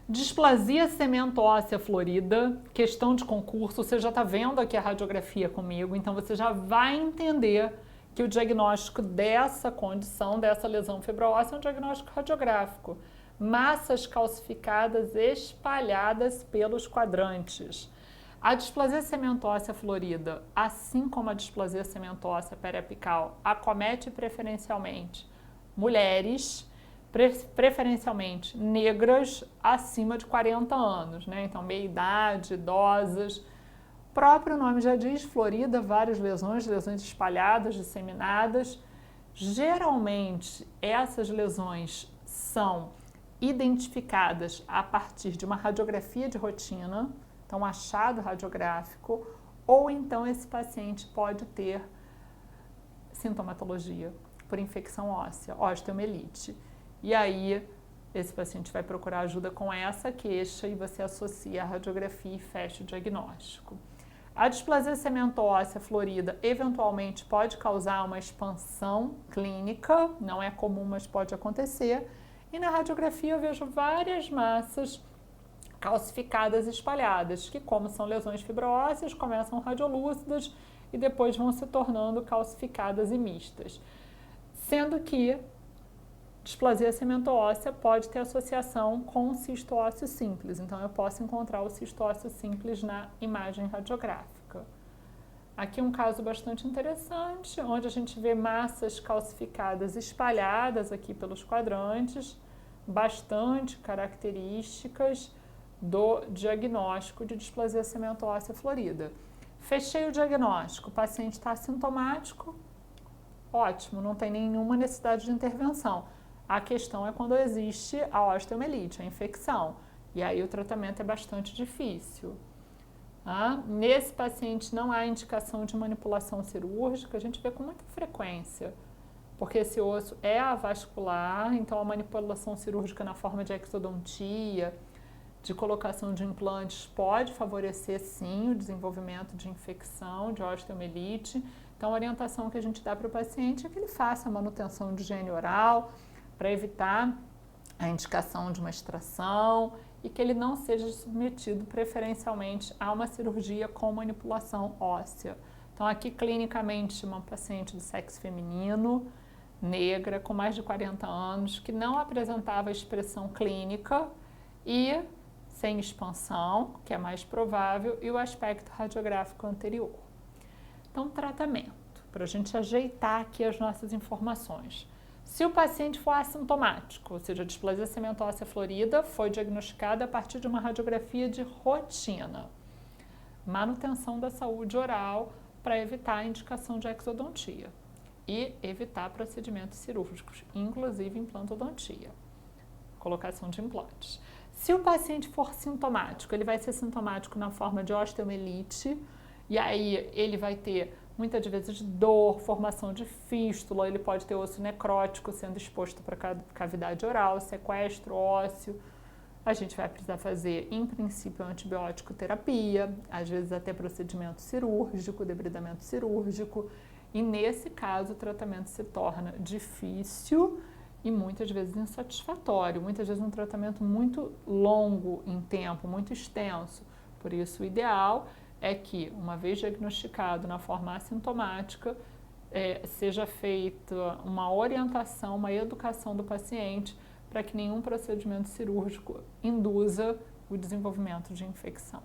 Displasia cemento-óssea florida, questão de concurso, você já está vendo aqui a radiografia comigo, então você já vai entender que o diagnóstico dessa condição, dessa lesão fibro-óssea, é um diagnóstico radiográfico. Massas calcificadas espalhadas pelos quadrantes. A displasia cemento-óssea florida, assim como a displasia cemento-óssea periapical, acomete preferencialmente mulheres, preferencialmente negras acima de 40 anos, né? Então, meia-idade, idosas. O próprio nome já diz, florida, várias lesões espalhadas, disseminadas. Geralmente, essas lesões são identificadas a partir de uma radiografia de rotina, então um achado radiográfico, ou então esse paciente pode ter sintomatologia por infecção óssea, osteomielite. E aí, esse paciente vai procurar ajuda com essa queixa e você associa a radiografia e fecha o diagnóstico. A displasia cemento-óssea florida eventualmente pode causar uma expansão clínica, não é comum, mas pode acontecer. E na radiografia eu vejo várias massas calcificadas espalhadas, que como são lesões fibro-ósseas, começam radiolúcidas e depois vão se tornando calcificadas e mistas. Sendo que displasia cemento-óssea pode ter associação com o cisto ósseo simples, então eu posso encontrar o cisto ósseo simples na imagem radiográfica. Aqui um caso bastante interessante, onde a gente vê massas calcificadas espalhadas aqui pelos quadrantes, bastante características do diagnóstico de displasia cemento-óssea florida. Fechei o diagnóstico, o paciente está assintomático, ótimo, não tem nenhuma necessidade de intervenção. A questão é quando existe a osteomielite, a infecção, e aí o tratamento é bastante difícil. Nesse paciente não há indicação de manipulação cirúrgica, a gente vê com muita frequência, porque esse osso é avascular, então a manipulação cirúrgica na forma de exodontia, de colocação de implantes, pode favorecer sim o desenvolvimento de infecção, de osteomielite. Então a orientação que a gente dá para o paciente é que ele faça a manutenção de higiene oral, para evitar a indicação de uma extração e que ele não seja submetido preferencialmente a uma cirurgia com manipulação óssea. Então aqui clinicamente uma paciente do sexo feminino, negra, com mais de 40 anos, que não apresentava expressão clínica e sem expansão, que é mais provável, e o aspecto radiográfico anterior. Então tratamento, para a gente ajeitar aqui as nossas informações. Se o paciente for assintomático, ou seja, a displasia cemento-óssea florida foi diagnosticada a partir de uma radiografia de rotina. Manutenção da saúde oral para evitar a indicação de exodontia e evitar procedimentos cirúrgicos, inclusive implantodontia, colocação de implantes. Se o paciente for sintomático, ele vai ser sintomático na forma de osteomielite, e aí ele vai ter muitas vezes dor, formação de fístula, ele pode ter osso necrótico sendo exposto para cavidade oral, sequestro ósseo. A gente vai precisar fazer, em princípio, antibiótico terapia, às vezes até procedimento cirúrgico, debridamento cirúrgico, e nesse caso o tratamento se torna difícil e muitas vezes insatisfatório, muitas vezes um tratamento muito longo em tempo, muito extenso. Por isso o ideal é que, uma vez diagnosticado na forma assintomática, seja feita uma orientação, uma educação do paciente para que nenhum procedimento cirúrgico induza o desenvolvimento de infecção.